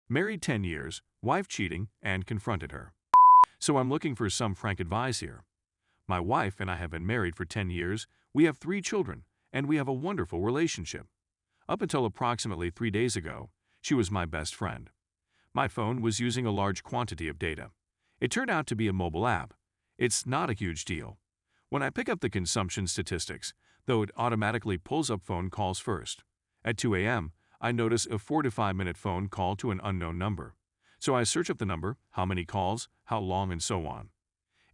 Married 10 years, wife cheating, and confronted her. So I'm looking for some frank advice here. My wife and I have been married for 10 years, we have 3 children, and we have a wonderful relationship. Up until approximately 3 days ago, she was my best friend. My phone was using a large quantity of data. It turned out to be a mobile app. It's not a huge deal. When I pick up the consumption statistics, though, it automatically pulls up phone calls first. At 2 a.m., I notice a 4 to 5 minute phone call to an unknown number. So I search up the number, how many calls, how long, and so on.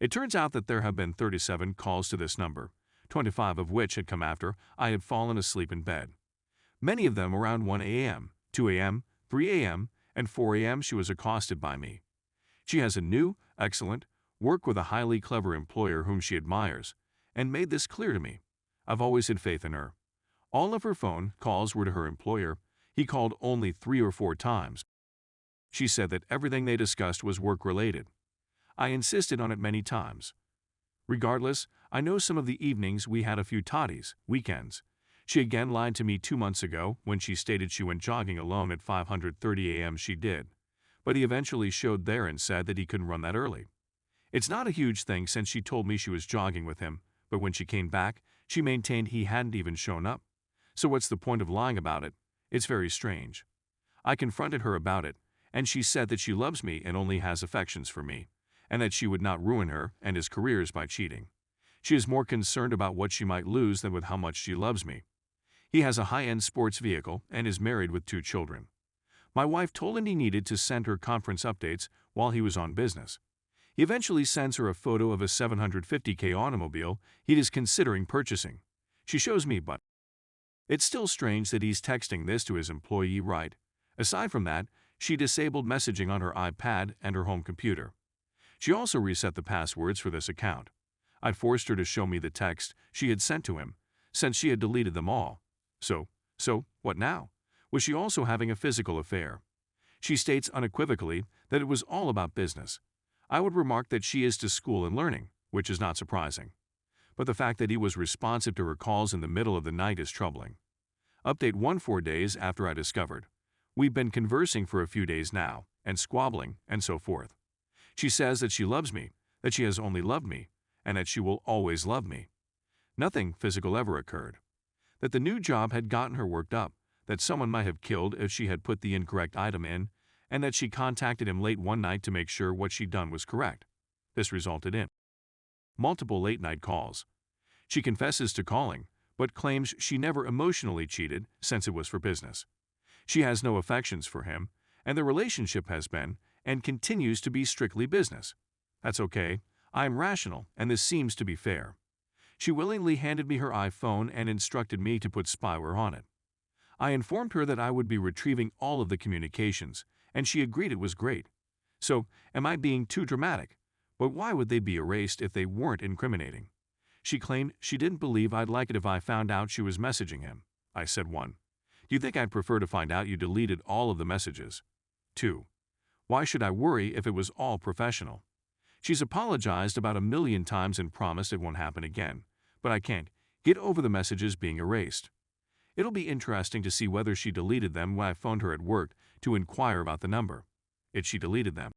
It turns out that there have been 37 calls to this number, 25 of which had come after I had fallen asleep in bed. Many of them around 1 a.m., 2 a.m., 3 a.m., and 4 a.m. she was accosted by me. She has a new, excellent, work with a highly clever employer whom she admires, and made this clear to me. I've always had faith in her. All of her phone calls were to her employer. He called only 3 or 4 times. She said that everything they discussed was work-related. I insisted on it many times. Regardless, I know some of the evenings we had a few toddies, weekends. She again lied to me 2 months ago when she stated she went jogging alone at 5:30 a.m. She did, but he eventually showed there and said that he couldn't run that early. It's not a huge thing since she told me she was jogging with him, but when she came back, she maintained he hadn't even shown up. So what's the point of lying about it? It's very strange. I confronted her about it, and she said that she loves me and only has affections for me, and that she would not ruin her and his careers by cheating. She is more concerned about what she might lose than with how much she loves me. He has a high-end sports vehicle and is married with 2 children. My wife told him he needed to send her conference updates while he was on business. He eventually sends her a photo of a $750K automobile he is considering purchasing. She shows me, but it's still strange that he's texting this to his employee, right? Aside from that, she disabled messaging on her iPad and her home computer. She also reset the passwords for this account. I'd forced her to show me the text she had sent to him, since she had deleted them all. So, what now? Was she also having a physical affair? She states unequivocally that it was all about business. I would remark that she is to school and learning, which is not surprising. But the fact that he was responsive to her calls in the middle of the night is troubling. Update 1 4 days after I discovered. We've been conversing for a few days now, and squabbling, and so forth. She says that she loves me, that she has only loved me, and that she will always love me. Nothing physical ever occurred. That the new job had gotten her worked up, that someone might have killed if she had put the incorrect item in, and that she contacted him late one night to make sure what she'd done was correct. This resulted in multiple late-night calls. She confesses to calling, but claims she never emotionally cheated since it was for business. She has no affections for him, and the relationship has been and continues to be strictly business. That's okay. I am rational, and this seems to be fair. She willingly handed me her iPhone and instructed me to put spyware on it. I informed her that I would be retrieving all of the communications, and she agreed it was great. So, am I being too dramatic? But why would they be erased if they weren't incriminating? She claimed she didn't believe I'd like it if I found out she was messaging him. I said 1. Do you think I'd prefer to find out you deleted all of the messages? 2. Why should I worry if it was all professional? She's apologized about 1,000,000 times and promised it won't happen again, but I can't get over the messages being erased. It'll be interesting to see whether she deleted them when I phoned her at work to inquire about the number. If she deleted them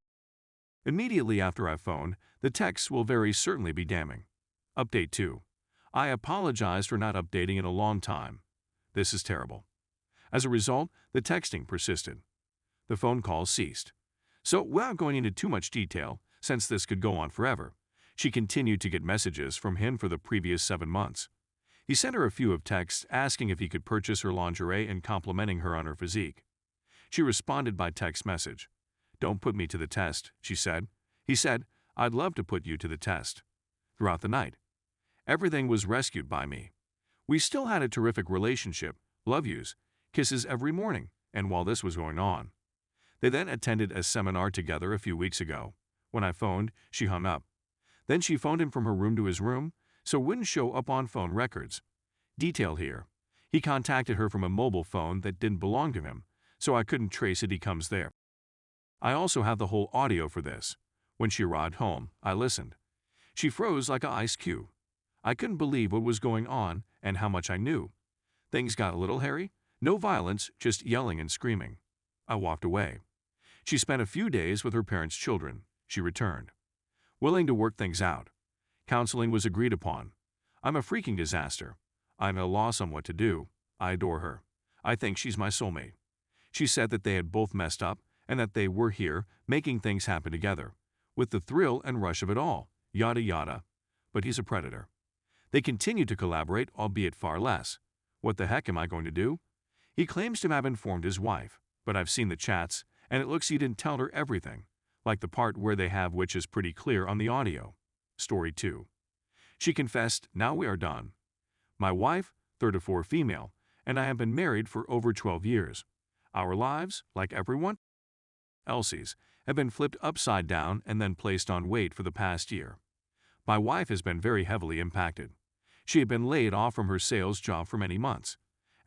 immediately after I phoned, the texts will very certainly be damning. Update 2. I apologized for not updating in a long time. This is terrible. As a result, the texting persisted. The phone calls ceased. So, without going into too much detail, since this could go on forever, she continued to get messages from him for the previous 7 months. He sent her a few of texts asking if he could purchase her lingerie and complimenting her on her physique. She responded by text message. "Don't put me to the test," she said. He said, "I'd love to put you to the test." Throughout the night, everything was rescued by me. We still had a terrific relationship, love yous, kisses every morning, and while this was going on. They then attended a seminar together a few weeks ago. When I phoned, she hung up. Then she phoned him from her room to his room, so it wouldn't show up on phone records. Detail here. He contacted her from a mobile phone that didn't belong to him, so I couldn't trace it. He comes there. I also have the whole audio for this. When she arrived home, I listened. She froze like an ice cube. I couldn't believe what was going on and how much I knew. Things got a little hairy. No violence, just yelling and screaming. I walked away. She spent a few days with her parents' children. She returned, willing to work things out. Counseling was agreed upon. I'm a freaking disaster. I'm at a loss on what to do. I adore her. I think she's my soulmate. She said that they had both messed up and that they were here making things happen together, with the thrill and rush of it all, yada yada. But he's a predator. They continue to collaborate, albeit far less. What the heck am I going to do? He claims to have informed his wife, but I've seen the chats, and it looks he didn't tell her everything, like the part where they have, which is pretty clear on the audio. Story 2. She confessed, now we are done. My wife, 34 female, and I have been married for over 12 years. Our lives, like everyone else's, have been flipped upside down and then placed on wait for the past year. My wife has been very heavily impacted. She had been laid off from her sales job for many months.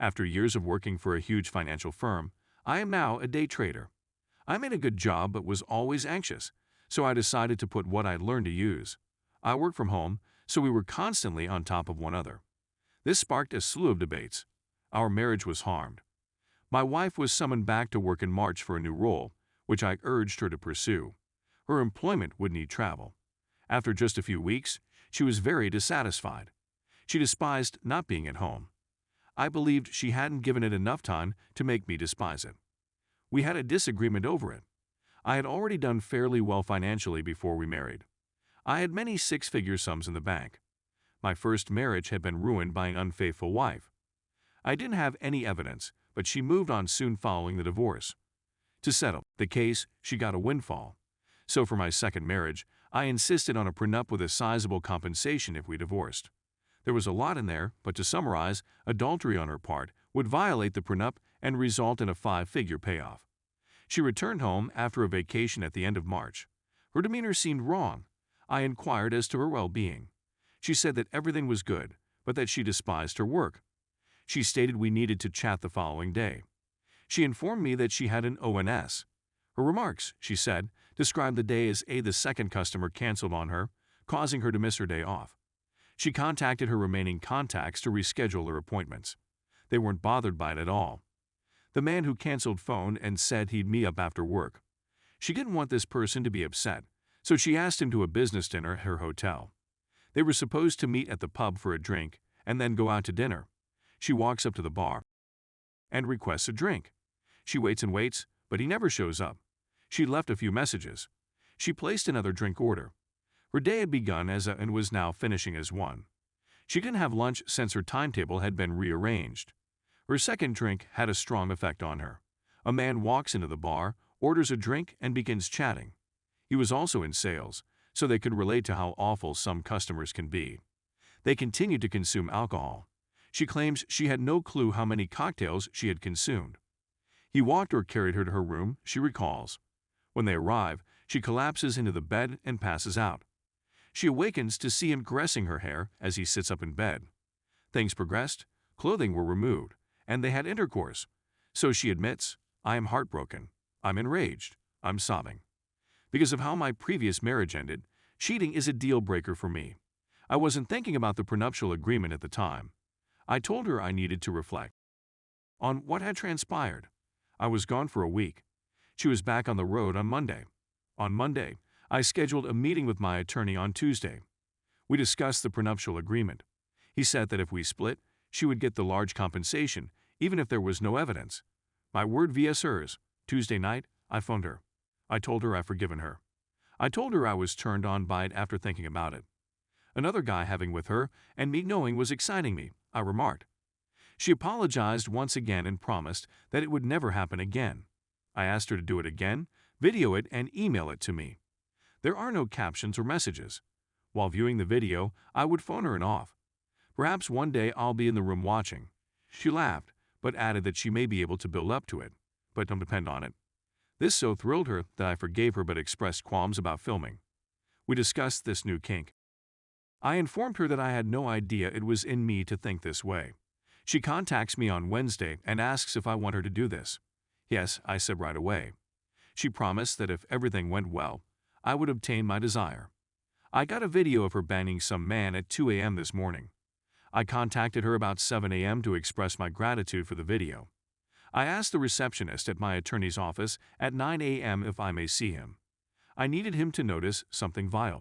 After years of working for a huge financial firm, I am now a day trader. I made a good job but was always anxious, so I decided to put what I'd learned to use. I work from home, so we were constantly on top of one another. This sparked a slew of debates. Our marriage was harmed. My wife was summoned back to work in March for a new role, which I urged her to pursue. Her employment would need travel. After just a few weeks, she was very dissatisfied. She despised not being at home. I believed she hadn't given it enough time to make me despise it. We had a disagreement over it. I had already done fairly well financially before we married. I had many six-figure sums in the bank. My first marriage had been ruined by an unfaithful wife. I didn't have any evidence, but she moved on soon following the divorce. To settle the case, she got a windfall. So for my second marriage, I insisted on a prenup with a sizable compensation if we divorced. There was a lot in there, but to summarize, adultery on her part would violate the prenup and result in a 5-figure payoff. She returned home after a vacation at the end of March. Her demeanor seemed wrong. I inquired as to her well-being. She said that everything was good, but that she despised her work. She stated we needed to chat the following day. She informed me that she had an ONS. Her remarks, she said, described the day as the second customer canceled on her, causing her to miss her day off. She contacted her remaining contacts to reschedule her appointments. They weren't bothered by it at all. The man who canceled phoned and said he'd meet up after work. She didn't want this person to be upset, so she asked him to a business dinner at her hotel. They were supposed to meet at the pub for a drink and then go out to dinner. She walks up to the bar and requests a drink. She waits and waits, but he never shows up. She left a few messages. She placed another drink order. Her day had begun and was now finishing as one. She didn't have lunch since her timetable had been rearranged. Her second drink had a strong effect on her. A man walks into the bar, orders a drink, and begins chatting. He was also in sales, so they could relate to how awful some customers can be. They continued to consume alcohol. She claims she had no clue how many cocktails she had consumed. He walked or carried her to her room, she recalls. When they arrive, she collapses into the bed and passes out. She awakens to see him caressing her hair as he sits up in bed. Things progressed, clothing were removed, and they had intercourse. So she admits, I am heartbroken. I'm enraged. I'm sobbing. Because of how my previous marriage ended, cheating is a deal breaker for me. I wasn't thinking about the prenuptial agreement at the time. I told her I needed to reflect on what had transpired. I was gone for a week. She was back on the road on Monday. On Monday, I scheduled a meeting with my attorney on Tuesday. We discussed the prenuptial agreement. He said that if we split, she would get the large compensation, even if there was no evidence. My word vs hers. Tuesday night, I phoned her. I told her I've forgiven her. I told her I was turned on by it after thinking about it. Another guy having with her and me knowing was exciting me, I remarked. She apologized once again and promised that it would never happen again. I asked her to do it again, video it, and email it to me. There are no captions or messages. While viewing the video, I would phone her and off. Perhaps one day I'll be in the room watching. She laughed, but added that she may be able to build up to it, but don't depend on it. This so thrilled her that I forgave her but expressed qualms about filming. We discussed this new kink. I informed her that I had no idea it was in me to think this way. She contacts me on Wednesday and asks if I want her to do this. Yes, I said right away. She promised that if everything went well, I would obtain my desire. I got a video of her banging some man at 2 a.m. this morning. I contacted her about 7 a.m. to express my gratitude for the video. I asked the receptionist at my attorney's office at 9 a.m. if I may see him. I needed him to notice something vile.